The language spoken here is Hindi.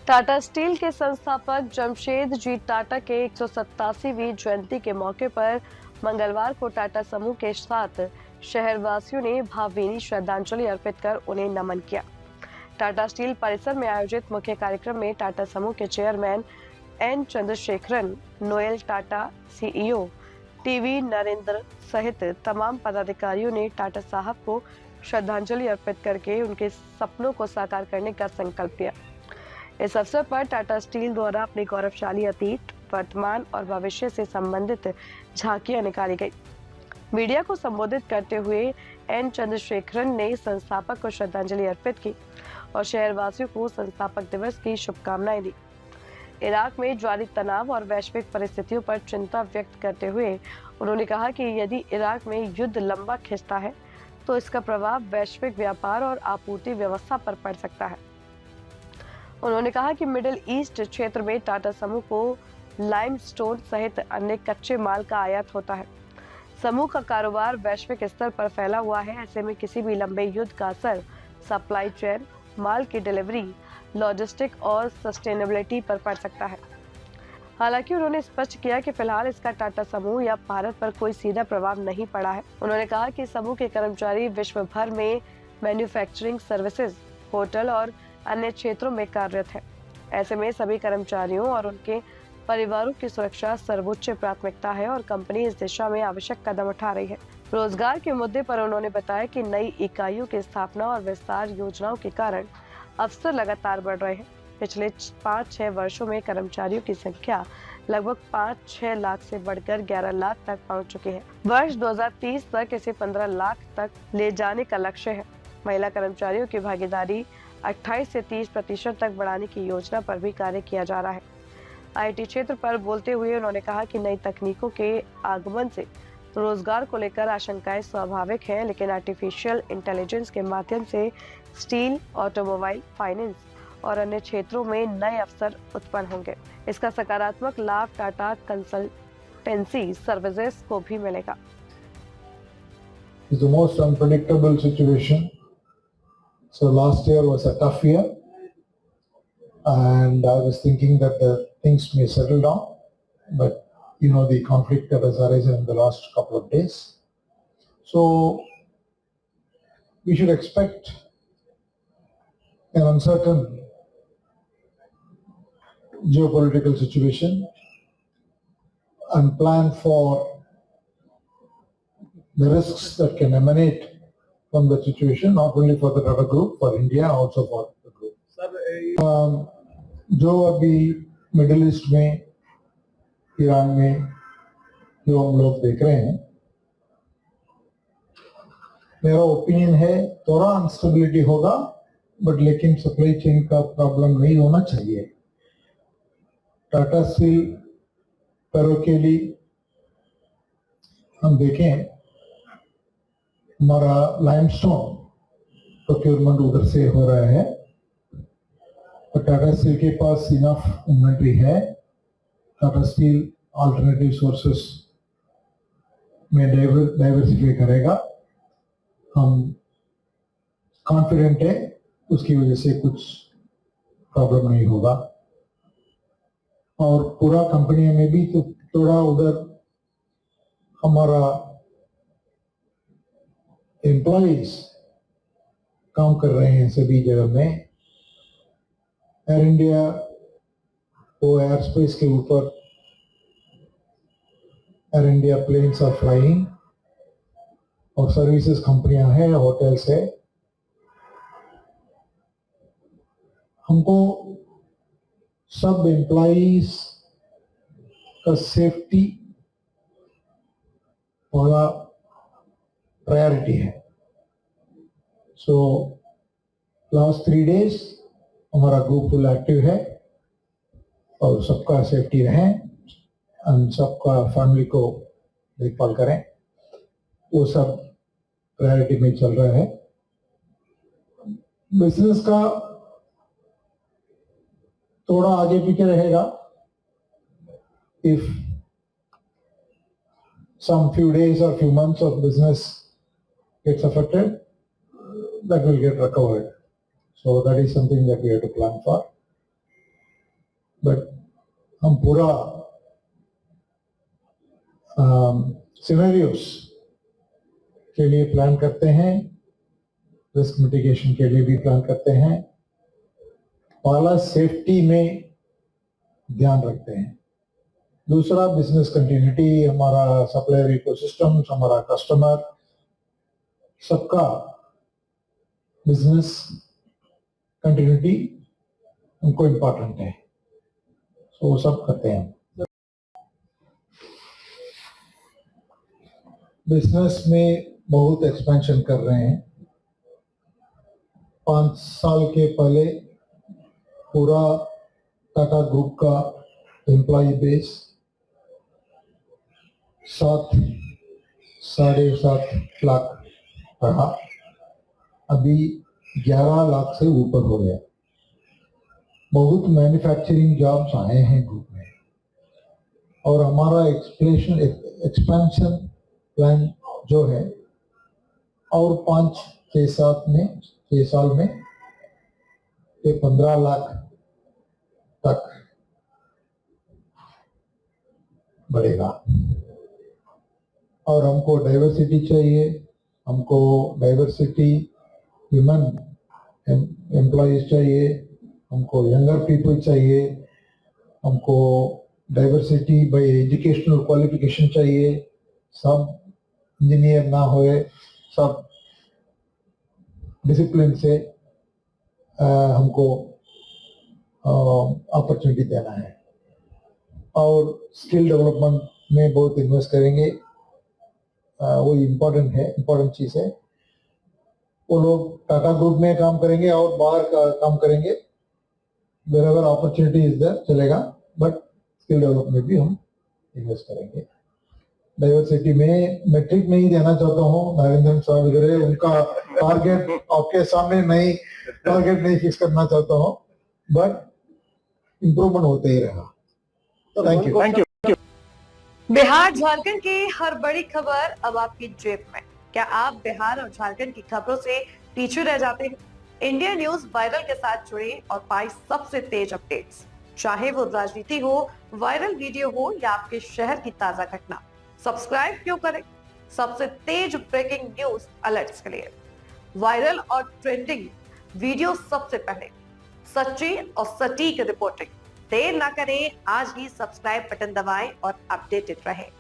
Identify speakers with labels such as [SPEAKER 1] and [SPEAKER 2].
[SPEAKER 1] टाटा स्टील के संस्थापक जमशेद जी टाटा के 187वीं जयंती के मौके पर मंगलवार को टाटा समूह के साथ शहरवासियों ने भावभीनी श्रद्धांजलि अर्पित कर उन्हें नमन किया। टाटा स्टील परिसर में आयोजित मुख्य कार्यक्रम में टाटा समूह के chairman N Chandrasekaran, Noel Tata CEO T V Narendra सहित तमाम पदाधिकारियों ने टाटा साहब को श्रद्धांजलि अर्पित करके उनके सपनों को साकार करने का संकल्प लिया। इस अवसर पर टाटा स्टील द्वारा अपने गौरवशाली अतीत, वर्तमान और भविष्य से संबंधित झांकियां निकाली गई। मीडिया को संबोधित करते हुए एन चंद्रशेखरन ने संस्थापक को श्रद्धांजलि अर्पित की और शहरवासियों को संस्थापक दिवस की शुभकामनाएं दी। इराक में जारी तनाव और वैश्विक परिस्थितियों पर चिंता व्यक्त करते हुए उन्होंने कहा कि यदि इराक में युद्ध लंबा खिंचता है तो इसका प्रभाव वैश्विक व्यापार और आपूर्ति व्यवस्था पर पड़ सकता है। उन्होंने कहा कि मिडिल ईस्ट क्षेत्र में टाटा समूह को लाइमस्टोन सहित अन्य कच्चे माल का आयात होता है। समूह का कारोबार वैश्विक स्तर पर फैला हुआ है। ऐसे में किसी भी लंबे युद्ध का असर सप्लाई चेन, माल की डिलीवरी, लॉजिस्टिक और सस्टेनेबिलिटी पर पड़ सकता है। हालांकि उन्होंने स्पष्ट किया कि फिलहाल इसका टाटा समूह या भारत पर कोई सीधा प्रभाव नहीं पड़ा है। उन्होंने कहा कि समूह के कर्मचारी विश्व भर में मैन्युफैक्चरिंग सर्विसेज, होटल और अन्य क्षेत्रों में कार्यरत है। ऐसे में सभी कर्मचारियों और उनके परिवारों की सुरक्षा सर्वोच्च प्राथमिकता है और कंपनी इस दिशा में आवश्यक कदम उठा रही है। रोजगार के मुद्दे पर उन्होंने बताया कि नई इकाइयों की स्थापना और विस्तार योजनाओं के कारण अवसर लगातार बढ़ रहे हैं। पिछले 5-6 वर्षों में कर्मचारियों की संख्या लगभग 5-6 लाख से बढ़कर 11 लाख तक पहुंच चुकी है। वर्ष 2030 तक इसे 15 लाख तक ले जाने का लक्ष्य है। महिला कर्मचारियों की भागीदारी 28 से 30% तक बढ़ाने की योजना पर भी कार्य किया जा रहा है। आईटी क्षेत्र पर बोलते हुए उन्होंने कहा कि नई तकनीकों के आगमन से रोजगार को लेकर आशंकाएं स्वाभाविक है, लेकिन आर्टिफिशियल इंटेलिजेंस के माध्यम से स्टील, ऑटोमोबाइल, फाइनेंस और अन्य क्षेत्रों में नए अवसर उत्पन्न होंगे। इसका सकारात्मक लाभ टाटा कंसल्टेंसी सर्विसेज को भी मिलेगा।
[SPEAKER 2] It's the most unpredictable situation. So last year was a tough year, and I was thinking that the things may settle down, but the conflict that has arisen in the last couple of days. So we should expect an uncertain geopolitical situation and plan for the risks that can emanate from the situation, not only for the Tata Group, for India, also for the group. जो अभी मिडिल ईस्ट में, ईरान में जो हम लोग देख रहे हैं, मेरा ओपिनियन है थोड़ा अनस्टेबिलिटी होगा, बट लेकिन सप्लाई चेन का प्रॉब्लम नहीं होना चाहिए। टाटा स्टील पैरोकेली हम देखें, हमारा लाइमस्टोन प्रोक्योरमेंट उधर से हो रहा है और टाटा स्टील के पास इनफ इन्वेंट्री है। टाटा स्टील अल्टरनेटिव सोर्सेस में डाइवर्सिफाई करेगा। हम कॉन्फिडेंट है उसकी वजह से कुछ प्रॉब्लम नहीं होगा। और पूरा कंपनी में भी तो थोड़ा उधर हमारा एम्प्लॉइज काम कर रहे हैं सभी जगह में। एयर इंडिया वो एयर स्पेस के ऊपर air India planes are flying और सर्विसेज कंपनियां हैं, होटल्स है। हमको सब एम्प्लॉइज का सेफ्टी बड़ा प्रायोरिटी है। सो लास्ट 3 days हमारा ग्रुप फुल एक्टिव है और सबका सेफ्टी रहें और सबका फैमिली को देखभाल करें, वो सब प्रायोरिटी में चल रहा है। बिजनेस का थोड़ा आगे पीछे रहेगा। If some few days or few months of business gets affected, that will get recovered. So that is something that we have to plan for. But हम पूरा सिनेरियोस के लिए प्लान करते हैं, रिस्क मिटिगेशन के लिए भी प्लान करते हैं, पहला सेफ्टी में ध्यान रखते हैं, दूसरा बिजनेस कंटिन्यूटी, हमारा सप्लायर इकोसिस्टम, हमारा कस्टमर, सबका बिजनेस कंटिन्यूटी हमको इम्पोर्टेंट है, तो वो सब करते हैं। बिजनेस में बहुत एक्सपेंशन कर रहे हैं। 5 साल के पहले पूरा टाटा ग्रुप का एम्प्लॉय बेस 7.5 लाख रहा, अभी 11 लाख से ऊपर हो गया। बहुत मैन्युफैक्चरिंग जॉब्स आए हैं ग्रुप में, और हमारा एक्सपेंशन प्लान जो है और 5-6 साल में ये 15 लाख तक बढ़ेगा। और हमको डाइवर्सिटी चाहिए, हमको डाइवर्सिटी ह्यूमन एम्प्लॉयज चाहिए, हमको यंगर पीपल चाहिए, हमको डाइवर्सिटी बाय एजुकेशनल क्वालिफिकेशन चाहिए, सब इंजीनियर ना होए, सब डिसिप्लिन से हमको अपॉर्चुनिटी देना है। और स्किल डेवलपमेंट में बहुत इन्वेस्ट करेंगे, वो इम्पोर्टेंट चीज़ है। वो लोग टाटा ग्रुप में काम करेंगे और बाहर का काम करेंगे, वेरेवर अपॉर्चुनिटी इज देयर चलेगा, बट स्किल डेवलपमेंट भी हम इन्वेस्ट करेंगे। डाइवर्सिटी में मैट्रिक नहीं देना चाहता हूँ, नरेंद्र साहब वगैरह उनका टारगेट आपके सामने नहीं, टारगेट नहीं फिक्स करना चाहता हूँ, बट इम्प्रूवमेंट होते ही रहेगा। Thank you.
[SPEAKER 1] बिहार झारखंड की हर बड़ी खबर अब आपकी जेब में। क्या आप बिहार और झारखंड की खबरों से पीछे रह जाते हैं? इंडिया न्यूज वायरल के साथ जुड़े और पाए सबसे तेज अपडेट्स, चाहे वो राजनीति हो, वायरल वीडियो हो या आपके शहर की ताजा घटना। सब्सक्राइब क्यों करें? सबसे तेज ब्रेकिंग न्यूज अलर्ट्स के लिए, वायरल और ट्रेंडिंग वीडियो सबसे पहले, सच्ची और सटीक रिपोर्टिंग। देर ना करें, आज ही सब्सक्राइब बटन दबाएं और अपडेटेड रहें।